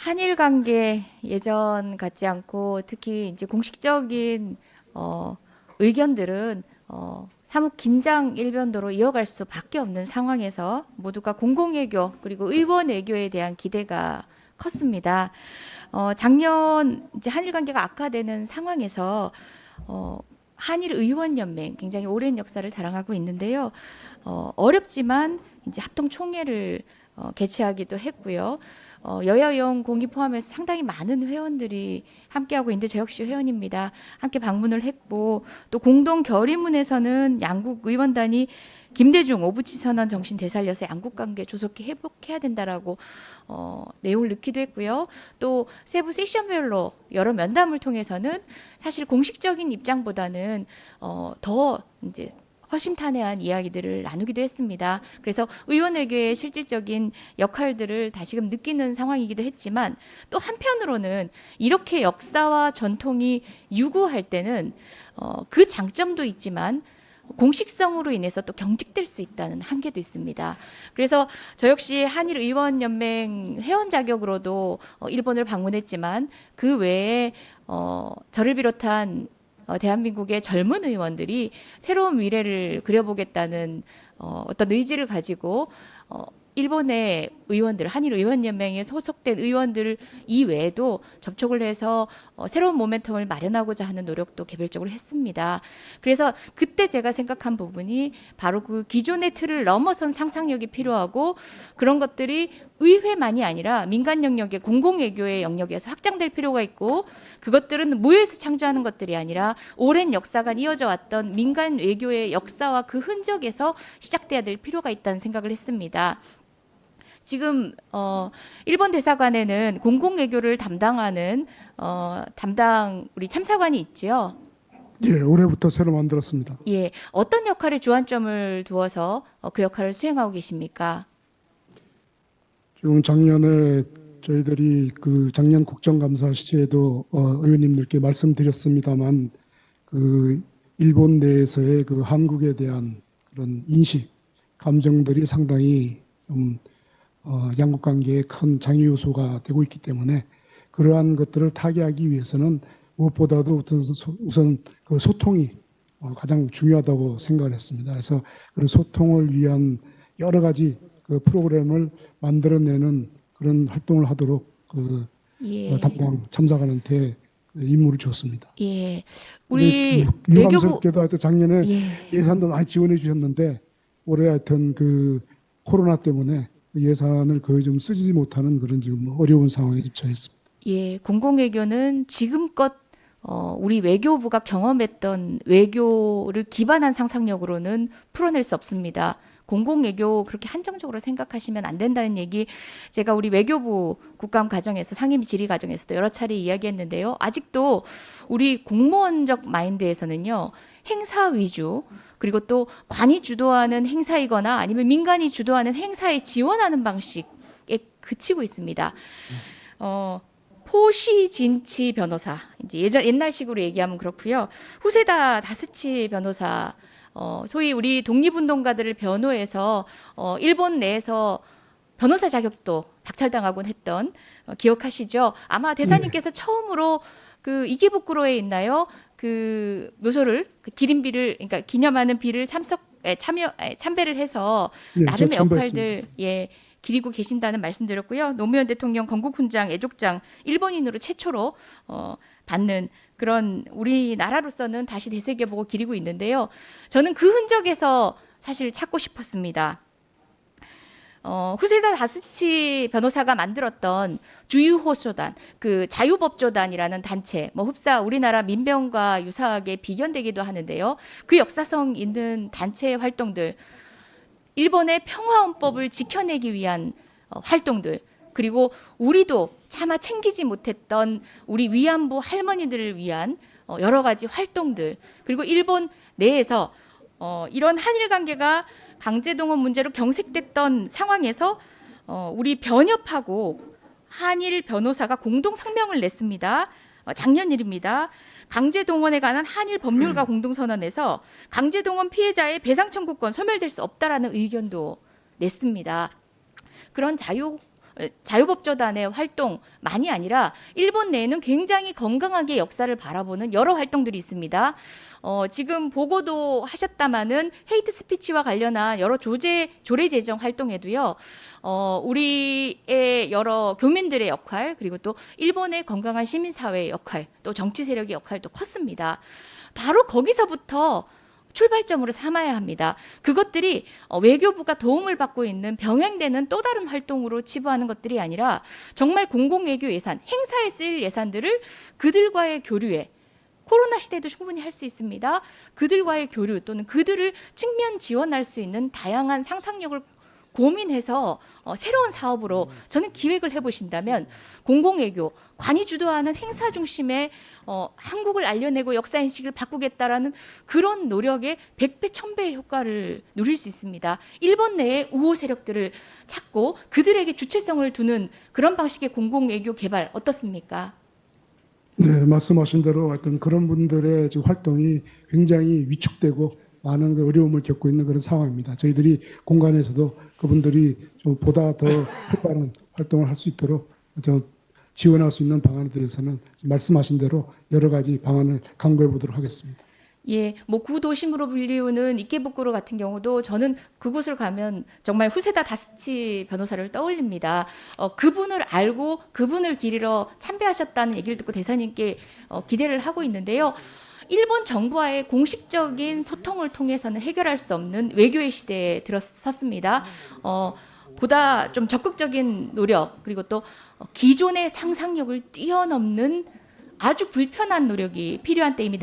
한일 관계 예전 같지 않고 특히 이제 공식적인 의견들은 사뭇 긴장 일변도로 이어갈 수밖에 없는 상황에서 모두가 공공외교 그리고 의원 외교에 대한 기대가 컸습니다. 작년 이제 한일 관계가 악화되는 상황에서 한일 의원 연맹 굉장히 오랜 역사를 자랑하고 있는데요. 어렵지만 이제 합동 총회를 개최하기도 했고요. 여야 의원 공이 포함해서 상당히 많은 회원들이 함께하고 있는데 저 역시 회원입니다. 함께 방문을 했고 또 공동 결의문에서는 양국 의원단이 김대중 오부치 선언 정신 되살려서 양국 관계 조속히 회복해야 된다라고 내용을 넣기도 했고요. 또 세부 세션별로 여러 면담을 통해서는 사실 공식적인 입장보다는 더 이제 허심탄회한 이야기들을 나누기도 했습니다. 그래서 의원 외교의 실질적인 역할들을 다시금 느끼는 상황이기도 했지만 또 한편으로는 이렇게 역사와 전통이 유구할 때는 그 장점도 있지만 공식성으로 인해서 또 경직될 수 있다는 한계도 있습니다. 그래서 저 역시 한일의원연맹 회원 자격으로도 일본을 방문했지만 그 외에 저를 비롯한 대한민국의 젊은 의원들이 새로운 미래를 그려보겠다는 어떤 의지를 가지고 일본의 의원들, 한일의원연맹에 소속된 의원들 이외에도 접촉을 해서 새로운 모멘텀을 마련하고자 하는 노력도 개별적으로 했습니다. 그래서 그때 제가 생각한 부분이 바로 그 기존의 틀을 넘어선 상상력이 필요하고 그런 것들이 의회만이 아니라 민간 영역의 공공외교의 영역에서 확장될 필요가 있고 그것들은 무에서 창조하는 것들이 아니라 오랜 역사가 이어져 왔던 민간 외교의 역사와 그 흔적에서 시작돼야 될 필요가 있다는 생각을 했습니다. 지금 일본 대사관에는 공공외교를 담당하는 담당 우리 참사관이 있지요. 예, 올해부터 새로 만들었습니다. 예, 어떤 역할에 주안점을 두어서 그 역할을 수행하고 계십니까? 지금 작년에 저희들이 그 작년 국정감사 시에도 의원님들께 말씀드렸습니다만 그 일본 내에서의 그 한국에 대한 그런 인식, 감정들이 상당히 좀 양국 관계에 큰 장애 요소가 되고 있기 때문에 그러한 것들을 타개하기 위해서는 무엇보다도 우선 그 소통이 가장 중요하다고 생각을 했습니다. 그래서 그런 소통을 위한 여러 가지 그 프로그램을 만들어내는 그런 활동을 하도록 그 예, 담당 참사관한테 임무를 줬습니다. 예, 우리 우리 외교부 유감스럽게도 하여튼 작년에 예, 예산도 많이 지원해 주셨는데 올해 하여튼 그 코로나 때문에 예산을 거의 좀 쓰지 못하는 그런 지금 어려운 상황에 처했습니다. 예, 공공외교는 지금껏 우리 외교부가 경험했던 외교를 기반한 상상력으로는 풀어낼 수 없습니다. 공공외교 그렇게 한정적으로 생각하시면 안 된다는 얘기 제가 우리 외교부 국감 과정에서 상임 질의 과정에서도 여러 차례 이야기했는데요. 아직도 우리 공무원적 마인드에서는요. 행사 위주 그리고 또 관이 주도하는 행사이거나 아니면 민간이 주도하는 행사에 지원하는 방식에 그치고 있습니다. 포시진치 변호사 이제 옛날식으로 얘기하면 그렇고요. 후세다 다스치 변호사 소위 우리 독립운동가들을 변호해서 일본 내에서 변호사 자격도 박탈당하곤 했던 기억하시죠? 아마 대사님께서 처음으로 그 이기부쿠로에 있나요? 그 묘소를 그 기림비를 그러니까 기념하는 비를 참배를 해서 예, 저 나름의 참배했습니다. 역할들 기리고 계신다는 말씀드렸고요. 노무현 대통령 건국훈장 애족장 일본인으로 최초로 받는 그런 우리나라로서는 다시 되새겨보고 기리고 있는데요. 저는 그 흔적에서 사실 찾고 싶었습니다. 후세다 다스치 변호사가 만들었던 주유호소단, 그 자유법조단이라는 단체, 뭐 흡사 우리나라 민병과 유사하게 비견되기도 하는데요. 그 역사성 있는 단체의 활동들, 일본의 평화헌법을 지켜내기 위한 활동들, 그리고 우리도 차마 챙기지 못했던 우리 위안부 할머니들을 위한 여러 가지 활동들, 그리고 일본 내에서 이런 한일 관계가 강제동원 문제로 경색됐던 상황에서 우리 변협하고 한일 변호사가 공동 성명을 냈습니다. 작년 일입니다. 강제동원에 관한 한일 법률가 공동선언에서 강제동원 피해자의 배상 청구권 소멸될 수 없다라는 의견도 냈습니다. 그런 자유법조단의 활동만이 아니라 일본 내에는 굉장히 건강하게 역사를 바라보는 여러 활동들이 있습니다. 지금 보고도 하셨다마는 헤이트 스피치와 관련한 여러 조례 제정 활동에도요. 우리의 여러 교민들의 역할, 그리고 또 일본의 건강한 시민사회의 역할, 또 정치 세력의 역할도 컸습니다. 바로 거기서부터 출발점으로 삼아야 합니다. 그것들이 외교부가 도움을 받고 있는 병행되는 또 다른 활동으로 치부하는 것들이 아니라 정말 공공외교 예산, 행사에 쓰일 예산들을 그들과의 교류에, 코로나 시대에도 충분히 할 수 있습니다. 그들과의 교류 또는 그들을 측면 지원할 수 있는 다양한 상상력을 고민해서 새로운 사업으로 저는 기획을 해보신다면 공공외교, 관이 주도하는 행사 중심의 한국을 알려내고 역사인식을 바꾸겠다라는 그런 노력의 100배, 1000배의 효과를 누릴 수 있습니다. 일본 내의 우호 세력들을 찾고 그들에게 주체성을 두는 그런 방식의 공공외교 개발 어떻습니까? 네, 말씀하신 대로 하여튼 그런 분들의 지금 활동이 굉장히 위축되고 많은 그 어려움을 겪고 있는 그런 상황입니다. 저희들이 공간에서도 그분들이 좀 보다 더 활발한 활동을 할 수 있도록 지원할 수 있는 방안에 대해서는 말씀하신 대로 여러 가지 방안을 강구해 보도록 하겠습니다. 예, 뭐 구도심으로 불리우는 이케부쿠로 같은 경우도 저는 그곳을 가면 정말 후세다 다스치 변호사를 떠올립니다. 그분을 알고 그분을 기리러 참배하셨다는 얘기를 듣고 대사님께 기대를 하고 있는데요. 일본 정부와의 공식적인 소통을 통해서는 해결할 수 없는 외교의 시대에 들어섰습니다. 보다 좀 적극적인 노력, 그리고 또 기존의 상상력을 뛰어넘는 아주 불편한 노력이 필요한 때입니다.